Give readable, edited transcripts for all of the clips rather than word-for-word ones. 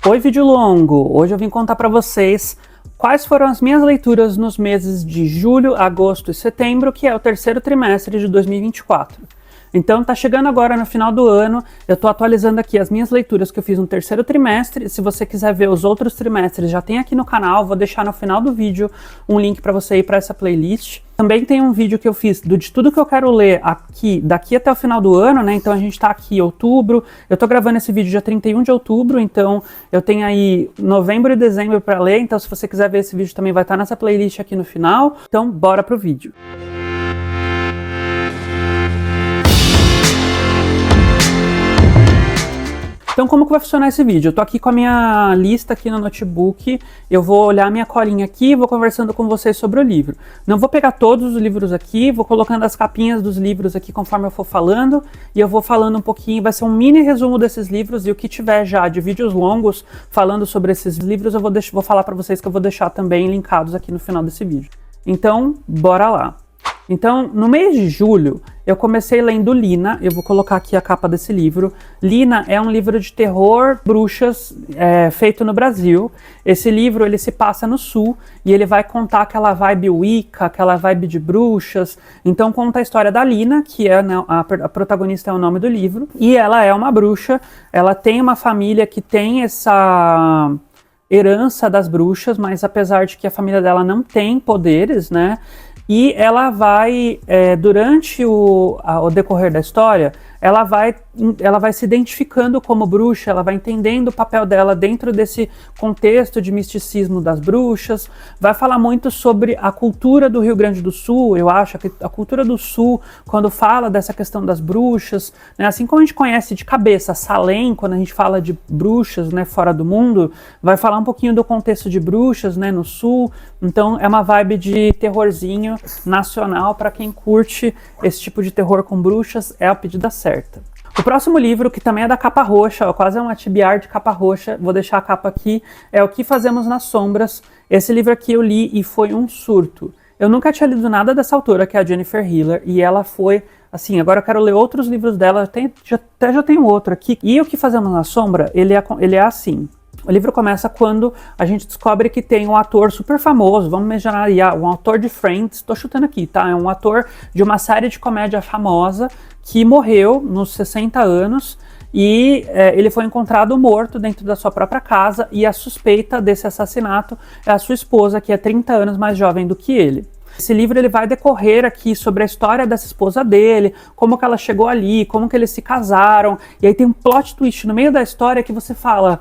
Oi, vídeo longo! Hoje eu vim contar para vocês quais foram as minhas leituras nos meses de julho, agosto e setembro, que é o terceiro trimestre de 2024. Então tá chegando agora no final do ano, eu tô atualizando aqui as minhas leituras que eu fiz no terceiro trimestre. Se você quiser ver os outros trimestres, já tem aqui no canal, vou deixar no final do vídeo um link para você ir para essa playlist. Também tem um vídeo que eu fiz de tudo que eu quero ler aqui, daqui até o final do ano, né? Então a gente tá aqui em outubro, eu tô gravando esse vídeo dia 31 de outubro, então eu tenho aí novembro e dezembro para ler, então se você quiser ver esse vídeo também vai estar nessa playlist aqui no final. Então bora pro vídeo. Então como que vai funcionar esse vídeo? Eu tô aqui com a minha lista aqui no notebook, eu vou olhar a minha colinha aqui e vou conversando com vocês sobre o livro. Não vou pegar todos os livros aqui, vou colocando as capinhas dos livros aqui conforme eu for falando, e eu vou falando um pouquinho, vai ser um mini resumo desses livros, e o que tiver já de vídeos longos falando sobre esses livros, eu vou falar pra vocês que eu vou deixar também linkados aqui no final desse vídeo. Então, bora lá! Então, no mês de julho, eu comecei lendo Lina, eu vou colocar aqui a capa desse livro. Lina é um livro de terror, bruxas, feito no Brasil. Esse livro, ele se passa no sul, e ele vai contar aquela vibe Wicca, aquela vibe de bruxas. Então, conta a história da Lina, que é a protagonista, é o nome do livro, e ela é uma bruxa, ela tem uma família que tem essa herança das bruxas, mas apesar de que a família dela não tem poderes, né? E ela vai, durante o decorrer da história, ela vai se identificando como bruxa, ela vai entendendo o papel dela dentro desse contexto de misticismo das bruxas, vai falar muito sobre a cultura do Rio Grande do Sul. Eu acho que a cultura do Sul, quando fala dessa questão das bruxas, né, assim como a gente conhece de cabeça Salem, quando a gente fala de bruxas, né, fora do mundo, vai falar um pouquinho do contexto de bruxas, né, no Sul. Então é uma vibe de terrorzinho nacional para quem curte esse tipo de terror com bruxas, é a pedida certa. O próximo livro, que também é da capa roxa, quase é uma tibiar de capa roxa, vou deixar a capa aqui, é O Que Fazemos nas Sombras. Esse livro aqui eu li e foi um surto. Eu nunca tinha lido nada dessa autora, que é a Jennifer Hiller, e ela foi, assim, agora eu quero ler outros livros dela, já tenho outro aqui. E O Que Fazemos na Sombra, ele é assim. O livro começa quando a gente descobre que tem um ator super famoso, vamos imaginar aí, um ator de Friends, tô chutando aqui, tá? É um ator de uma série de comédia famosa que morreu nos 60 anos e ele foi encontrado morto dentro da sua própria casa, e a suspeita desse assassinato é a sua esposa, que é 30 anos mais jovem do que ele. Esse livro ele vai decorrer aqui sobre a história dessa esposa dele, como que ela chegou ali, como que eles se casaram, e aí tem um plot twist no meio da história que você fala...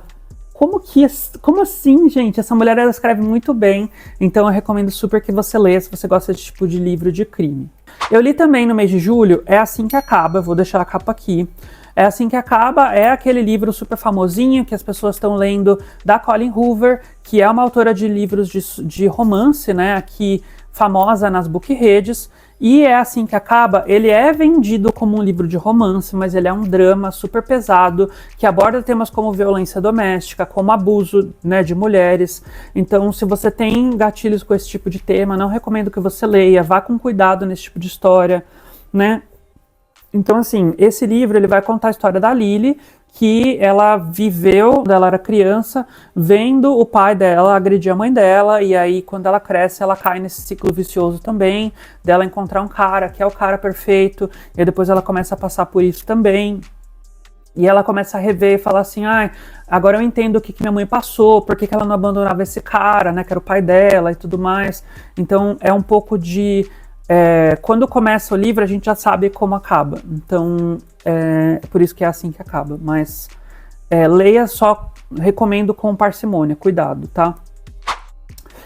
Como assim, gente? Essa mulher, ela escreve muito bem, então eu recomendo super que você leia se você gosta desse tipo de livro de crime. Eu li também no mês de julho É Assim Que Acaba, eu vou deixar a capa aqui. É Assim Que Acaba é aquele livro super famosinho que as pessoas estão lendo, da Colleen Hoover, que é uma autora de livros de romance, né, aqui famosa nas bookredes. E É Assim Que Acaba, ele é vendido como um livro de romance, mas ele é um drama super pesado, que aborda temas como violência doméstica, como abuso, né, de mulheres. Então, se você tem gatilhos com esse tipo de tema, não recomendo que você leia, vá com cuidado nesse tipo de história, né? Então, assim, esse livro ele vai contar a história da Lily, que ela viveu, quando ela era criança, vendo o pai dela agredir a mãe dela, e aí quando ela cresce ela cai nesse ciclo vicioso também, dela encontrar um cara que é o cara perfeito, e aí depois ela começa a passar por isso também, e ela começa a rever e falar assim, agora eu entendo o que minha mãe passou, por que ela não abandonava esse cara, né, que era o pai dela e tudo mais. Então é um pouco de... quando começa o livro a gente já sabe como acaba, então é por isso que é assim que acaba, mas leia, só recomendo com parcimônia, cuidado, tá?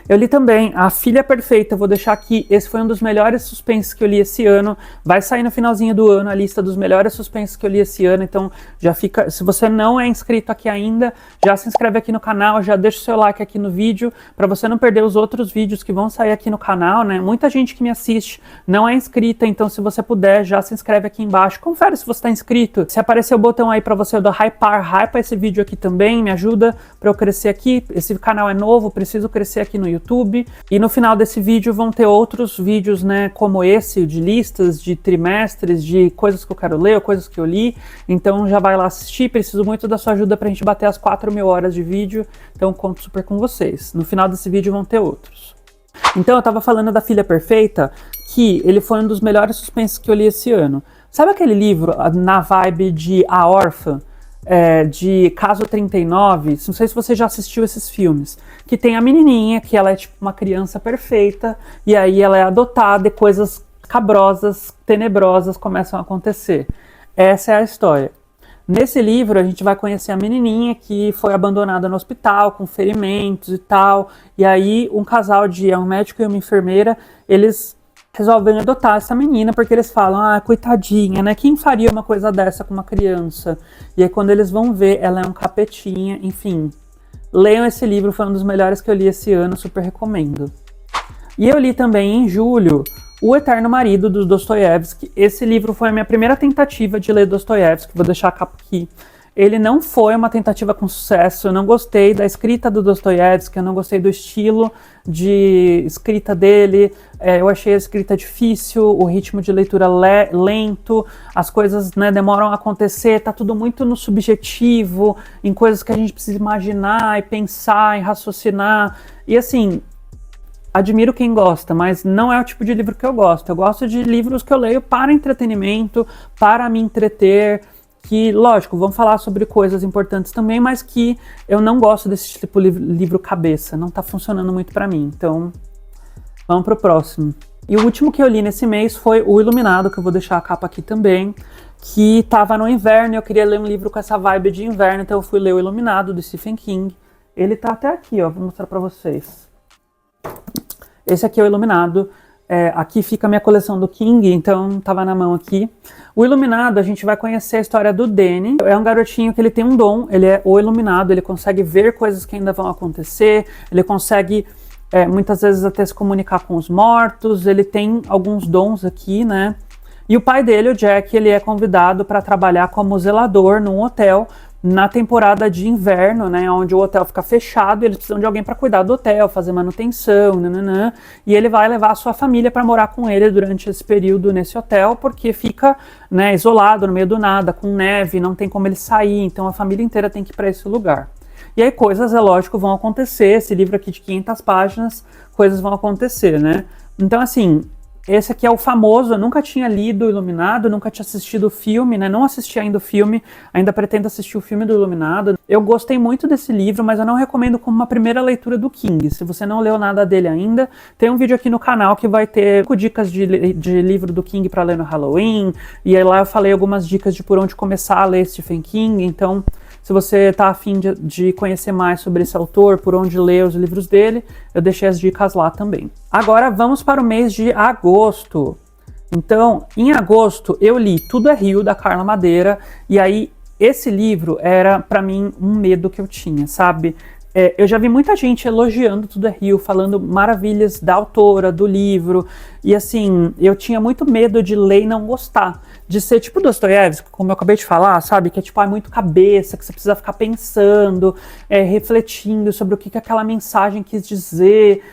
Eu li também A Filha Perfeita, vou deixar aqui, esse foi um dos melhores suspenses que eu li esse ano, vai sair no finalzinho do ano a lista dos melhores suspenses que eu li esse ano, então já fica, se você não é inscrito aqui ainda, já se inscreve aqui no canal, já deixa o seu like aqui no vídeo, para você não perder os outros vídeos que vão sair aqui no canal, né? Muita gente que me assiste não é inscrita, então se você puder, já se inscreve aqui embaixo, confere se você está inscrito, se aparecer o botão aí para você do hypa esse vídeo aqui também, me ajuda para eu crescer aqui, esse canal é novo, preciso crescer aqui no YouTube, YouTube. E no final desse vídeo vão ter outros vídeos, né, como esse, de listas, de trimestres, de coisas que eu quero ler, ou coisas que eu li. Então já vai lá assistir, preciso muito da sua ajuda pra gente bater as 4.000 horas de vídeo, então conto super com vocês. No final desse vídeo vão ter outros. Então eu tava falando da Filha Perfeita, que ele foi um dos melhores suspenses que eu li esse ano. Sabe aquele livro na vibe de A Órfã, de Caso 39? Não sei se você já assistiu esses filmes. Que tem a menininha, que ela é tipo uma criança perfeita, e aí ela é adotada e coisas cabrosas, tenebrosas começam a acontecer. Essa é a história. Nesse livro a gente vai conhecer a menininha que foi abandonada no hospital com ferimentos e tal, e aí um casal um médico e uma enfermeira, eles resolvem adotar essa menina porque eles falam, coitadinha, né, quem faria uma coisa dessa com uma criança? E aí quando eles vão ver, ela é um capetinha, enfim. Leiam esse livro, foi um dos melhores que eu li esse ano, super recomendo. E eu li também em julho O Eterno Marido, do Dostoiévski. Esse livro foi a minha primeira tentativa de ler Dostoiévski, vou deixar a capa aqui. Ele não foi uma tentativa com sucesso, eu não gostei da escrita do Dostoiévski, eu não gostei do estilo de escrita dele, eu achei a escrita difícil, o ritmo de leitura lento, as coisas, né, demoram a acontecer, tá tudo muito no subjetivo, em coisas que a gente precisa imaginar e pensar e raciocinar, e assim, admiro quem gosta, mas não é o tipo de livro que eu gosto. Eu gosto de livros que eu leio para entretenimento, para me entreter, que, lógico, vão falar sobre coisas importantes também, mas que eu não gosto desse tipo de livro cabeça. Não tá funcionando muito para mim. Então, vamos pro próximo. E o último que eu li nesse mês foi O Iluminado, que eu vou deixar a capa aqui também, que tava no inverno e eu queria ler um livro com essa vibe de inverno, então eu fui ler O Iluminado, do Stephen King. Ele tá até aqui, ó, vou mostrar pra vocês. Esse aqui é o Iluminado, aqui fica a minha coleção do King, então tava na mão aqui. O Iluminado, a gente vai conhecer a história do Danny, é um garotinho que ele tem um dom, ele é o Iluminado, ele consegue ver coisas que ainda vão acontecer, ele consegue muitas vezes até se comunicar com os mortos, ele tem alguns dons aqui, né? E o pai dele, o Jack, ele é convidado para trabalhar como zelador num hotel, na temporada de inverno, né, onde o hotel fica fechado, eles precisam de alguém para cuidar do hotel, fazer manutenção, nananã, e ele vai levar a sua família para morar com ele durante esse período nesse hotel, porque fica, né, isolado no meio do nada, com neve, não tem como ele sair, então a família inteira tem que ir para esse lugar. E aí coisas, é lógico, vão acontecer, esse livro aqui de 500 páginas, coisas vão acontecer, né? Então assim, esse aqui é o famoso, eu nunca tinha lido o Iluminado, nunca tinha assistido o filme, né? Não assisti ainda o filme, ainda pretendo assistir o filme do Iluminado. Eu gostei muito desse livro, mas eu não recomendo como uma primeira leitura do King. Se você não leu nada dele ainda, tem um vídeo aqui no canal que vai ter 5 dicas de livro do King para ler no Halloween, e aí lá eu falei algumas dicas de por onde começar a ler Stephen King, então se você tá afim de conhecer mais sobre esse autor, por onde ler os livros dele, eu deixei as dicas lá também. Agora vamos para o mês de agosto. Então, em agosto, eu li Tudo é Rio, da Carla Madeira, e aí esse livro era, para mim, um medo que eu tinha, sabe? Eu já vi muita gente elogiando Tudo é Rio, falando maravilhas da autora, do livro, e assim, eu tinha muito medo de ler e não gostar, de ser tipo Dostoiévski, como eu acabei de falar, sabe, que é tipo, muito cabeça, que você precisa ficar pensando, refletindo sobre o que aquela mensagem quis dizer.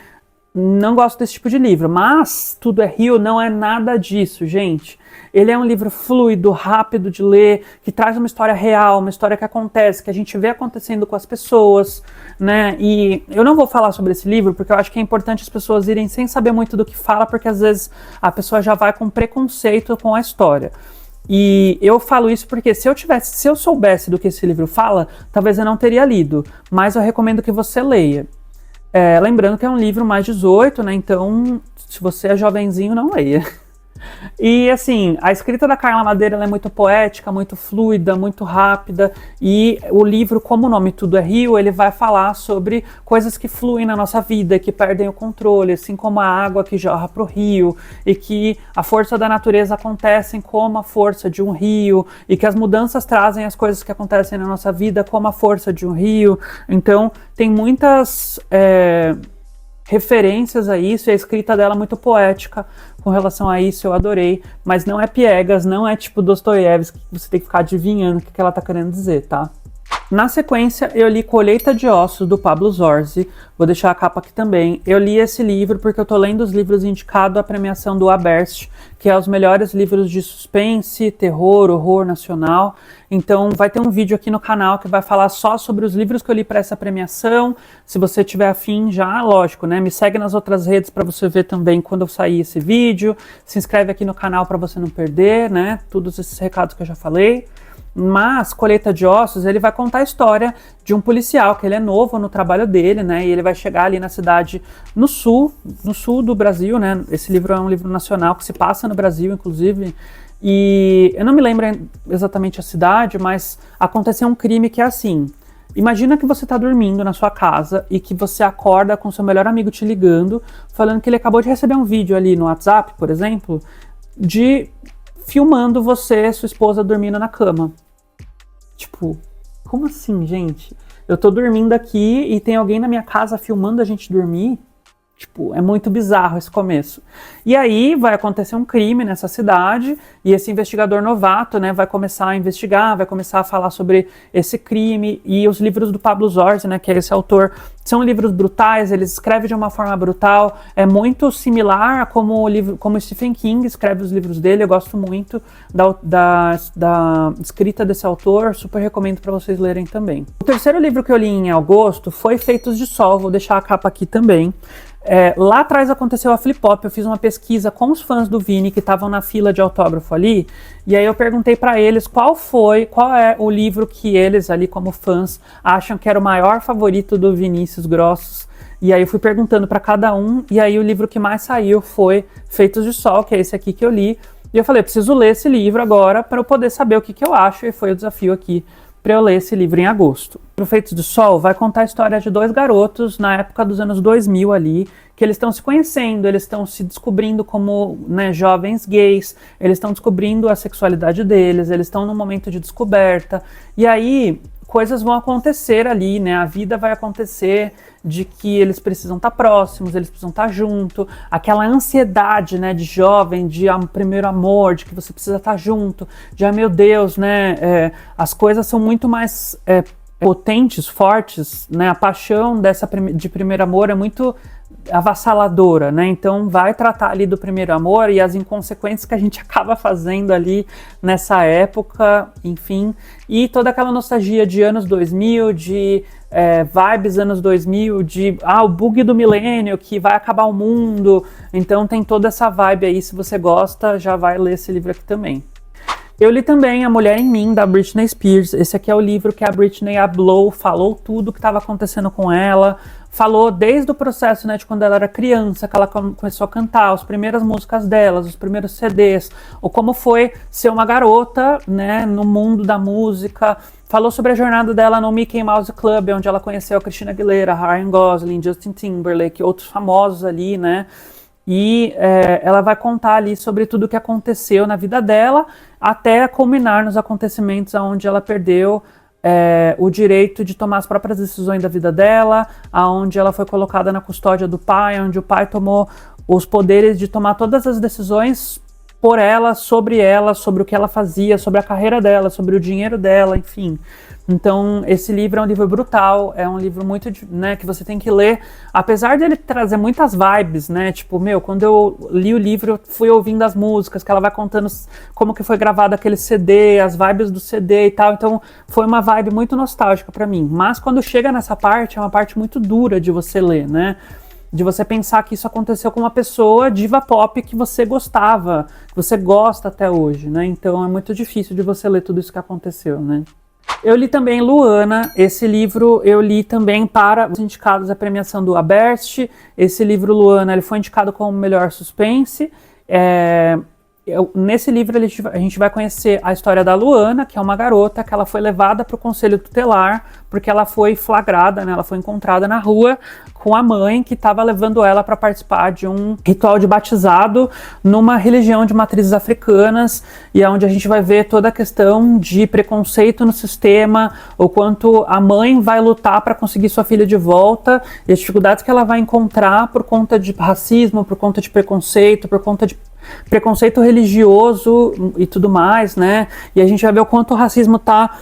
Não gosto desse tipo de livro, mas Tudo é Rio não é nada disso, gente. Ele é um livro fluido, rápido de ler, que traz uma história real, uma história que acontece, que a gente vê acontecendo com as pessoas, né? E eu não vou falar sobre esse livro, porque eu acho que é importante as pessoas irem sem saber muito do que fala, porque às vezes a pessoa já vai com preconceito com a história. E eu falo isso porque se eu soubesse do que esse livro fala, talvez eu não teria lido, mas eu recomendo que você leia. Lembrando que é um livro mais 18, né? Então, se você é jovenzinho, não leia. E assim, a escrita da Carla Madeira, ela é muito poética, muito fluida, muito rápida, e o livro, como o nome Tudo é Rio, ele vai falar sobre coisas que fluem na nossa vida, que perdem o controle, assim como a água que jorra para o rio, e que a força da natureza acontece como a força de um rio, e que as mudanças trazem as coisas que acontecem na nossa vida como a força de um rio. Então tem muitas referências a isso, e a escrita dela é muito poética com relação a isso, eu adorei, mas não é piegas, não é tipo Dostoiévski, que você tem que ficar adivinhando o que ela tá querendo dizer, tá? Na sequência, eu li Colheita de Ossos, do Pablo Zorzi. Vou deixar a capa aqui também. Eu li esse livro porque eu tô lendo os livros indicados à premiação do Aberst, que é os melhores livros de suspense, terror, horror nacional. Então vai ter um vídeo aqui no canal que vai falar só sobre os livros que eu li para essa premiação. Se você tiver afim já, lógico, né? Me segue nas outras redes para você ver também quando eu sair esse vídeo. Se inscreve aqui no canal para você não perder, né? Todos esses recados que eu já falei. Mas Colheita de Ossos, ele vai contar a história de um policial, que ele é novo no trabalho dele, né, e ele vai chegar ali na cidade no sul do Brasil, né, esse livro é um livro nacional que se passa no Brasil, inclusive, e eu não me lembro exatamente a cidade, mas aconteceu um crime que é assim: imagina que você está dormindo na sua casa e que você acorda com seu melhor amigo te ligando, falando que ele acabou de receber um vídeo ali no WhatsApp, por exemplo, de filmando você e sua esposa dormindo na cama. Tipo, como assim, gente? Eu tô dormindo aqui e tem alguém na minha casa filmando a gente dormir? Tipo, é muito bizarro esse começo. E aí vai acontecer um crime nessa cidade e esse investigador novato, né, vai começar a investigar, vai começar a falar sobre esse crime. E os livros do Pablo Zorzi, né, que é esse autor, são livros brutais, ele escreve de uma forma brutal, é muito similar a como o Stephen King escreve os livros dele. Eu gosto muito da escrita desse autor, super recomendo para vocês lerem também. O terceiro livro que eu li em agosto foi Feitos de Sol, vou deixar a capa aqui também. Lá atrás aconteceu a Flip Pop, eu fiz uma pesquisa com os fãs do Vini que estavam na fila de autógrafo ali, e aí eu perguntei para eles qual é o livro que eles ali como fãs acham que era o maior favorito do Vinícius Grossos, e aí eu fui perguntando para cada um, e aí o livro que mais saiu foi Feitos de Sol, que é esse aqui que eu li, e eu falei, eu preciso ler esse livro agora para eu poder saber o que eu acho, e foi o desafio aqui para eu ler esse livro em agosto. O Feitos de Sol vai contar a história de dois garotos na época dos anos 2000 ali, que eles estão se conhecendo, eles estão se descobrindo como, né, jovens gays, eles estão descobrindo a sexualidade deles, eles estão num momento de descoberta, e aí coisas vão acontecer ali, né, a vida vai acontecer de que eles precisam estar próximos, eles precisam estar junto, aquela ansiedade, né, de jovem, de primeiro amor, de que você precisa estar junto, de, meu Deus, né, as coisas são muito mais potentes, fortes, né, a paixão de primeiro amor é muito avassaladora, né? Então vai tratar ali do primeiro amor e as inconsequências que a gente acaba fazendo ali nessa época, enfim, e toda aquela nostalgia de anos 2000, de vibes anos 2000, de o bug do milênio, que vai acabar o mundo. Então tem toda essa vibe aí, se você gosta, já vai ler esse livro aqui também. Eu li também A Mulher em Mim, da Britney Spears. Esse aqui é o livro que a Britney hablou, falou tudo o que estava acontecendo com ela, falou desde o processo, né, de quando ela era criança, que ela começou a cantar, as primeiras músicas delas, os primeiros CDs, ou como foi ser uma garota, né, no mundo da música. Falou sobre a jornada dela no Mickey Mouse Club, onde ela conheceu a Christina Aguilera, Ryan Gosling, Justin Timberlake, outros famosos ali, né. E ela vai contar ali sobre tudo o que aconteceu na vida dela, até culminar nos acontecimentos onde ela perdeu o direito de tomar as próprias decisões da vida dela, onde ela foi colocada na custódia do pai, onde o pai tomou os poderes de tomar todas as decisões por ela, sobre o que ela fazia, sobre a carreira dela, sobre o dinheiro dela, enfim. Então, esse livro é um livro brutal, é um livro muito, né, que você tem que ler, apesar de ele trazer muitas vibes, né, tipo, quando eu li o livro, eu fui ouvindo as músicas, que ela vai contando como que foi gravado aquele CD, as vibes do CD e tal, então foi uma vibe muito nostálgica pra mim, mas quando chega nessa parte, é uma parte muito dura de você ler, né, de você pensar que isso aconteceu com uma pessoa diva pop que você gostava, que você gosta até hoje, né, então é muito difícil de você ler tudo isso que aconteceu, né. Eu li também Luana, esse livro eu li também para os indicados à premiação do Aberst. Esse livro, Luana, ele foi indicado como melhor suspense. Nesse livro a gente vai conhecer a história da Luana, que é uma garota que ela foi levada para o conselho tutelar porque ela foi flagrada, né, ela foi encontrada na rua com a mãe que estava levando ela para participar de um ritual de batizado numa religião de matrizes africanas, e é onde a gente vai ver toda a questão de preconceito no sistema, o quanto a mãe vai lutar para conseguir sua filha de volta e as dificuldades que ela vai encontrar por conta de racismo, por conta de preconceito, por conta de preconceito religioso e tudo mais, né? E a gente vai ver o quanto o racismo tá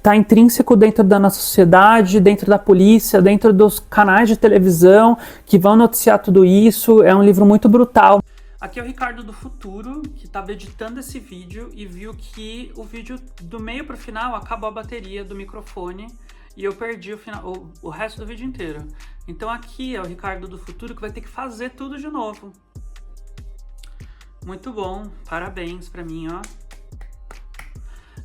tá intrínseco dentro da nossa sociedade, dentro da polícia, dentro dos canais de televisão que vão noticiar tudo isso. É um livro muito brutal. Aqui é o Ricardo do futuro, que estava editando esse vídeo e viu que o vídeo do meio para o final acabou a bateria do microfone e eu perdi o resto do vídeo inteiro. Então aqui é o Ricardo do futuro que vai ter que fazer tudo de novo. Muito bom, parabéns pra mim, ó.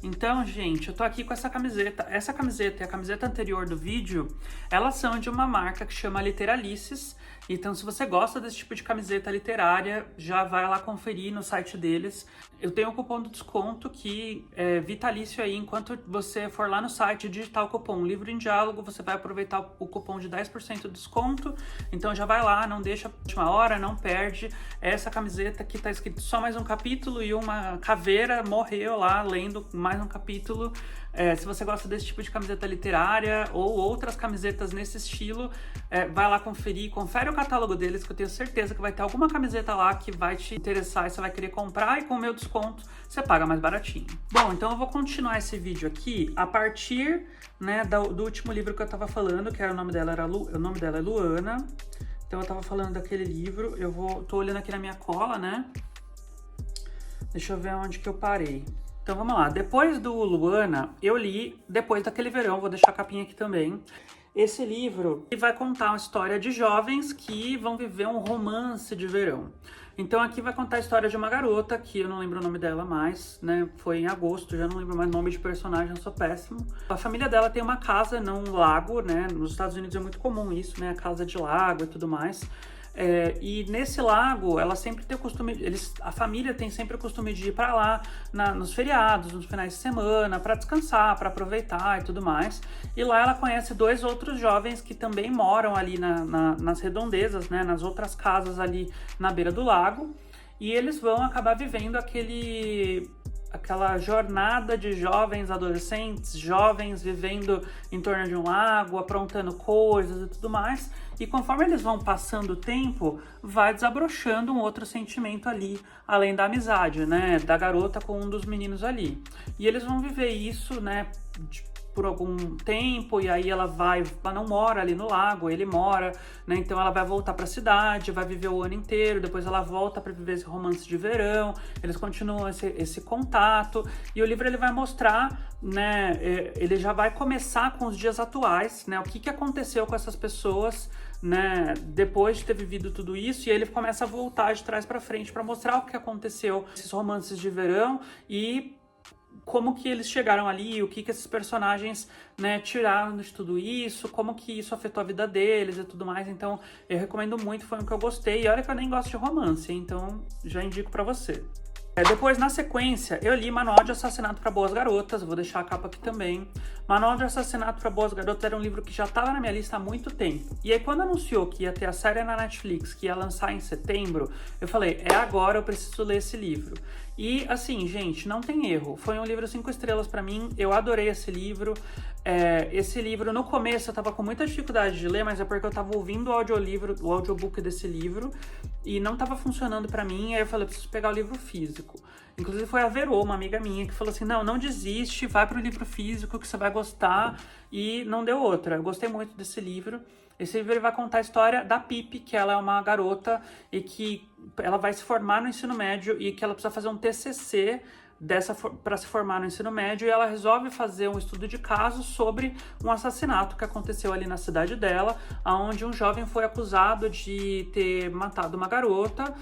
Então, gente, eu tô aqui com essa camiseta. Essa camiseta e a camiseta anterior do vídeo, elas são de uma marca que chama Literalices. Então, se você gosta desse tipo de camiseta literária, já vai lá conferir no site deles. Eu tenho um cupom de desconto que é vitalício aí. Enquanto você for lá no site digitar o cupom Livro em Diálogo, você vai aproveitar o cupom de 10% de desconto. Então já vai lá, não deixa a última hora, não perde. Essa camiseta aqui tá escrito só mais um capítulo e uma caveira morreu lá lendo mais um capítulo. Se você gosta desse tipo de camiseta literária ou outras camisetas nesse estilo, vai lá conferir, confere o catálogo deles, que eu tenho certeza que vai ter alguma camiseta lá que vai te interessar e você vai querer comprar, e com o meu desconto você paga mais baratinho. Bom, então eu vou continuar esse vídeo aqui a partir, né, do último livro que eu tava falando, que era o nome dela é Luana. Então eu tava falando daquele livro, tô olhando aqui na minha cola, né? Deixa eu ver onde que eu parei. Então vamos lá, depois do Luana, eu li Depois daquele Verão, vou deixar a capinha aqui também. Esse livro vai contar uma história de jovens que vão viver um romance de verão. Então aqui vai contar a história de uma garota, que eu não lembro o nome dela mais, né? Foi em agosto, já não lembro mais o nome de personagem, eu sou péssimo. A família dela tem uma casa num lago, né? Nos Estados Unidos é muito comum isso, né? A casa de lago e tudo mais. E nesse lago, ela sempre tem o costume, a família tem sempre o costume de ir para lá nos feriados, nos finais de semana, para descansar, para aproveitar e tudo mais. E lá ela conhece dois outros jovens que também moram ali nas redondezas, né, nas outras casas ali na beira do lago. E eles vão acabar vivendo aquela jornada de jovens adolescentes, jovens vivendo em torno de um lago, aprontando coisas e tudo mais. E conforme eles vão passando o tempo, vai desabrochando um outro sentimento ali, além da amizade, né, da garota com um dos meninos ali. E eles vão viver isso, né, por algum tempo, e aí ela não mora ali no lago, ele mora, né? Então ela vai voltar para a cidade, vai viver o ano inteiro, depois ela volta para viver esse romance de verão, eles continuam esse contato, e o livro ele vai mostrar, né? Ele já vai começar com os dias atuais, né? O que aconteceu com essas pessoas, né? Depois de ter vivido tudo isso, e ele começa a voltar de trás para frente para mostrar o que aconteceu, esses romances de verão e como que eles chegaram ali, o que esses personagens, né, tiraram de tudo isso, como que isso afetou a vida deles e tudo mais. Então eu recomendo muito, foi um que eu gostei, e olha que eu nem gosto de romance, então já indico pra você. Depois, na sequência, eu li Manual de Assassinato para Boas Garotas, vou deixar a capa aqui também. Manual de Assassinato para Boas Garotas era um livro que já estava na minha lista há muito tempo. E aí, quando anunciou que ia ter a série na Netflix, que ia lançar em setembro, eu falei, agora, eu preciso ler esse livro. E, assim, gente, não tem erro. Foi um livro 5 estrelas para mim, eu adorei esse livro. Esse livro, no começo, eu tava com muita dificuldade de ler, mas é porque eu tava ouvindo o audiobook desse livro, e não tava funcionando pra mim, aí eu falei, eu preciso pegar o livro físico. Inclusive foi a Verô, uma amiga minha, que falou assim, não desiste, vai pro livro físico que você vai gostar, e não deu outra. Eu gostei muito desse livro. Esse livro ele vai contar a história da Pipe, que ela é uma garota e que ela vai se formar no ensino médio e que ela precisa fazer um TCC para se formar no ensino médio, e ela resolve fazer um estudo de caso sobre um assassinato que aconteceu ali na cidade dela, onde um jovem foi acusado de ter matado uma garota,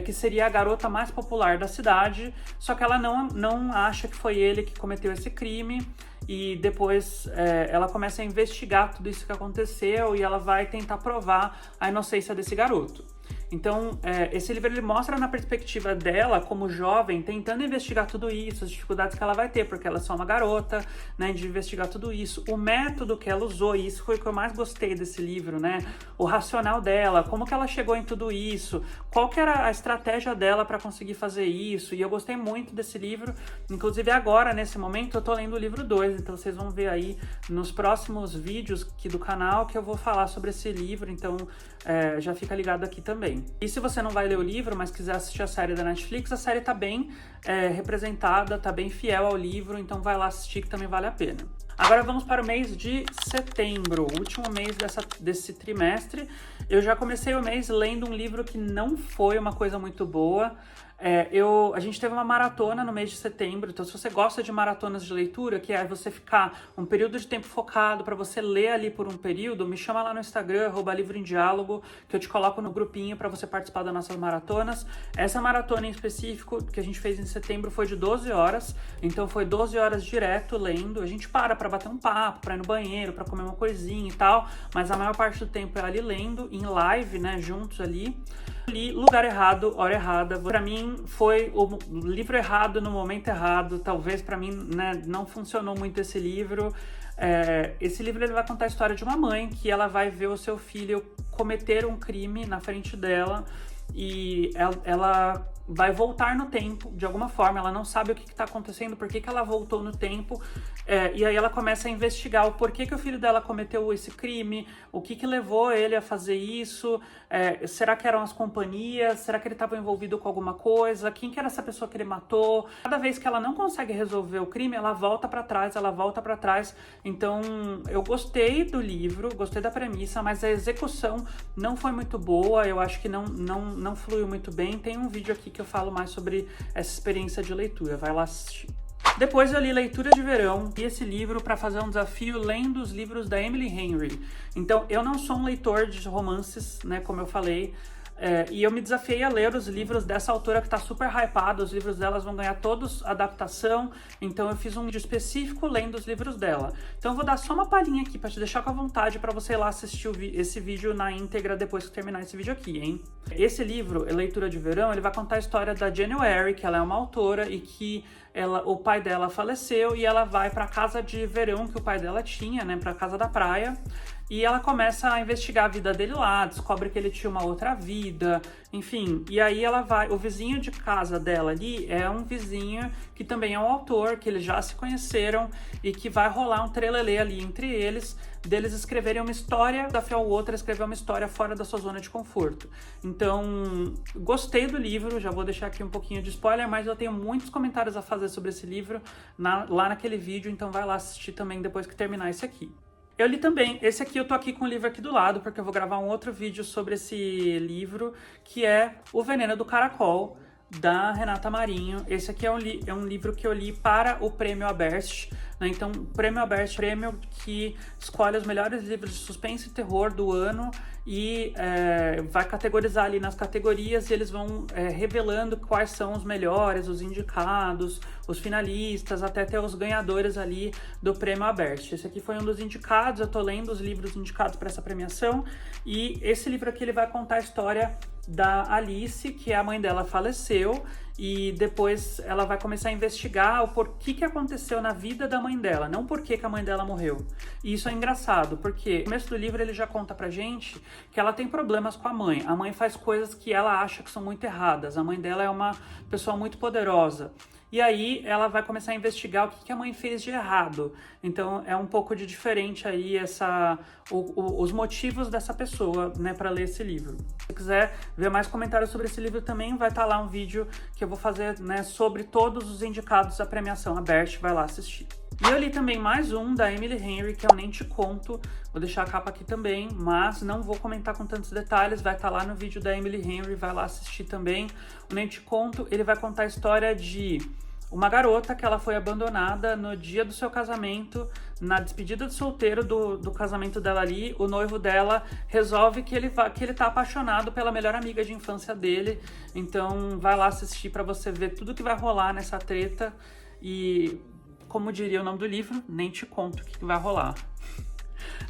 que seria a garota mais popular da cidade, só que ela não acha que foi ele que cometeu esse crime. E depois ela começa a investigar tudo isso que aconteceu e ela vai tentar provar a inocência desse garoto. Então, esse livro ele mostra na perspectiva dela, como jovem, tentando investigar tudo isso, as dificuldades que ela vai ter, porque ela é só uma garota, né, de investigar tudo isso. O método que ela usou, e isso foi o que eu mais gostei desse livro, né, o racional dela, como que ela chegou em tudo isso, qual que era a estratégia dela para conseguir fazer isso, e eu gostei muito desse livro. Inclusive agora, nesse momento, eu tô lendo o livro 2, então vocês vão ver aí nos próximos vídeos aqui do canal que eu vou falar sobre esse livro, então já fica ligado aqui também. também. E se você não vai ler o livro, mas quiser assistir a série da Netflix, a série tá bem representada, tá bem fiel ao livro, então vai lá assistir que também vale a pena. Agora vamos para o mês de setembro, o último mês desse trimestre. Eu já comecei o mês lendo um livro que não foi uma coisa muito boa. A gente teve uma maratona no mês de setembro, então se você gosta de maratonas de leitura, que é você ficar um período de tempo focado para você ler ali por um período, me chama lá no Instagram, @livroemdiálogo, que eu te coloco no grupinho para você participar das nossas maratonas. Essa maratona em específico, que a gente fez em setembro, foi de 12 horas, então foi 12 horas direto lendo. A gente para bater um papo, para ir no banheiro, para comer uma coisinha e tal, mas a maior parte do tempo é ali lendo, em live, né, juntos ali. Li Lugar Errado, Hora Errada. Pra mim foi o livro errado no momento errado. Talvez pra mim, né, não funcionou muito esse livro. Esse livro ele vai contar a história de uma mãe que ela vai ver o seu filho cometer um crime na frente dela e ela vai voltar no tempo, de alguma forma, ela não sabe o que está acontecendo, por que ela voltou no tempo, e aí ela começa a investigar o porquê que o filho dela cometeu esse crime, o que levou ele a fazer isso, será que eram as companhias, será que ele estava envolvido com alguma coisa, quem que era essa pessoa que ele matou. Cada vez que ela não consegue resolver o crime, ela volta para trás, então eu gostei do livro, gostei da premissa, mas a execução não foi muito boa, eu acho que não fluiu muito bem. Tem um vídeo aqui que eu falo mais sobre essa experiência de leitura, vai lá assistir. Depois eu li Leitura de Verão e esse livro para fazer um desafio lendo os livros da Emily Henry. Então eu não sou um leitor de romances, né, como eu falei, e eu me desafiei a ler os livros dessa autora que tá super hypada. Os livros delas vão ganhar todos adaptação, então eu fiz um vídeo específico lendo os livros dela. Então eu vou dar só uma palhinha aqui para te deixar com a vontade para você ir lá assistir esse vídeo na íntegra depois que terminar esse vídeo aqui, hein? Esse livro, Leitura de Verão, ele vai contar a história da January, que ela é uma autora e que o pai dela faleceu e ela vai para a casa de verão que o pai dela tinha, né, para a casa da praia. E ela começa a investigar a vida dele lá, descobre que ele tinha uma outra vida, enfim. E aí o vizinho de casa dela ali é um vizinho que também é um autor, que eles já se conheceram e que vai rolar um trelelê ali entre eles, deles escreverem uma história, desafiar o outro a escrever uma história fora da sua zona de conforto. Então, gostei do livro, já vou deixar aqui um pouquinho de spoiler, mas eu tenho muitos comentários a fazer sobre esse livro lá naquele vídeo, então vai lá assistir também depois que terminar esse aqui. Eu li também, esse aqui eu tô aqui com o livro aqui do lado, porque eu vou gravar um outro vídeo sobre esse livro, que é O Veneno do Caracol, da Renata Marinho. Esse aqui é um livro que eu li para o Prêmio Aberst, né? Então, o Prêmio Aberst, prêmio que escolhe os melhores livros de suspense e terror do ano e vai categorizar ali nas categorias, e eles vão revelando quais são os melhores, os indicados, os finalistas, até ter os ganhadores ali do Prêmio Aberst. Esse aqui foi um dos indicados, eu tô lendo os livros indicados para essa premiação, e esse livro aqui ele vai contar a história da Alice, que a mãe dela faleceu, e depois ela vai começar a investigar o porquê que aconteceu na vida da mãe dela, não porquê que a mãe dela morreu. E isso é engraçado, porque no começo do livro ele já conta pra gente que ela tem problemas com a mãe. A mãe faz coisas que ela acha que são muito erradas. A mãe dela é uma pessoa muito poderosa. E aí ela vai começar a investigar o que a mãe fez de errado. Então é um pouco de diferente aí os motivos dessa pessoa, né, para ler esse livro. Se quiser ver mais comentários sobre esse livro também, vai estar lá um vídeo que eu vou fazer, né, sobre todos os indicados à premiação Aberst, vai lá assistir. E eu li também mais um da Emily Henry, que eu nem te conto, vou deixar a capa aqui também, mas não vou comentar com tantos detalhes, vai estar lá no vídeo da Emily Henry, vai lá assistir também. O Nem Te Conto, ele vai contar a história de uma garota que ela foi abandonada no dia do seu casamento, na despedida de solteiro do casamento dela ali. O noivo dela resolve que ele tá apaixonado pela melhor amiga de infância dele, então vai lá assistir para você ver tudo que vai rolar nessa treta e, como diria o nome do livro, nem te conto o que vai rolar.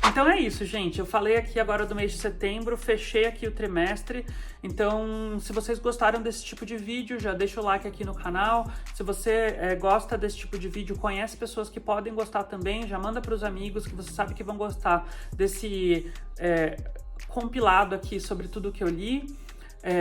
Então é isso, gente. Eu falei aqui agora do mês de setembro, fechei aqui o trimestre. Então, se vocês gostaram desse tipo de vídeo, já deixa o like aqui no canal. Se você gosta desse tipo de vídeo, conhece pessoas que podem gostar também, já manda para os amigos que você sabe que vão gostar desse compilado aqui sobre tudo que eu li.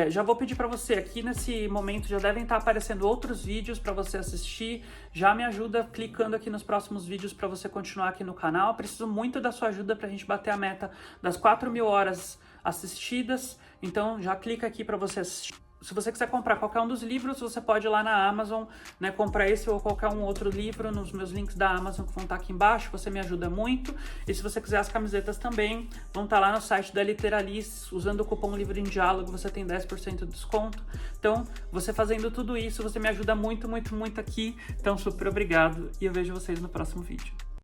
Já vou pedir para você aqui nesse momento, já devem estar aparecendo outros vídeos para você assistir. Já me ajuda clicando aqui nos próximos vídeos para você continuar aqui no canal. Preciso muito da sua ajuda para a gente bater a meta das 4.000 horas assistidas. Então já clica aqui para você assistir. Se você quiser comprar qualquer um dos livros, você pode ir lá na Amazon, né, comprar esse ou qualquer um outro livro nos meus links da Amazon que vão estar aqui embaixo, você me ajuda muito. E se você quiser as camisetas também, vão estar lá no site da Literalice, usando o cupom Livro em Diálogo, você tem 10% de desconto. Então, você fazendo tudo isso, você me ajuda muito, muito, muito aqui. Então, super obrigado e eu vejo vocês no próximo vídeo.